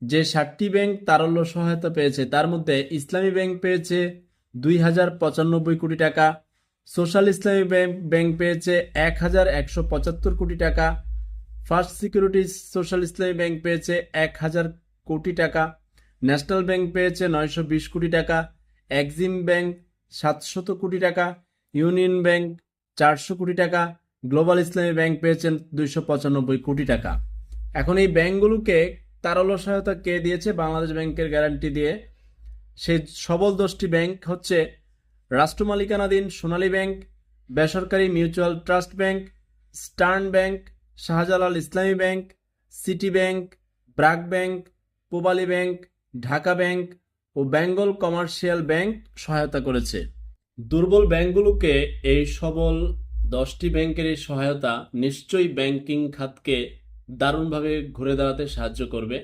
যে 7টি ব্যাংক তারল্য সহায়তা পেয়েছে তার মধ্যে ইসলামী ব্যাংক পেয়েছে 2095 কোটি টাকা, সোশ্যাল ইসলামী ব্যাংক পেয়েছে 1175 কোটি টাকা, ফার্স্ট সিকিউরিটিজ সোশ্যাল ইসলামী ব্যাংক পেয়েছে 1000 কোটি টাকা, ন্যাশনাল ব্যাংক পেয়েছে 920 কোটি টাকা, এক্সিম ব্যাংক 700 কোটি টাকা, ইউনিয়ন ব্যাংক 400 কোটি টাকা, গ্লোবাল ইসলামী ব্যাংক পেয়েছেন 295 কোটি টাকা। এখন এই ব্যাংকগুলোকে তারল্য সহায়তা কে দিয়েছে? বাংলাদেশ ব্যাংকের গ্যারান্টি দিয়ে। সেই সবল 10টি ব্যাংক হচ্ছে রাষ্ট্র মালিকানাধীন সোনালী ব্যাংক, বেসরকারি মিউচুয়াল ট্রাস্ট ব্যাংক, স্টার্ন bank, Shahjalal Islami bank, city bank, BRAC bank, Pubali bank, Dhaka bank ও বেঙ্গল কমার্শিয়াল ব্যাংক সহায়তা করেছে। দুর্বল ব্যাংকগুলোকে এই সবল 10টি ব্যাংকের এই সহায়তা নিশ্চয়ই ব্যাংকিং খাতকে দারুণভাবে ঘুরে দাঁড়াতে সাহায্য করবে।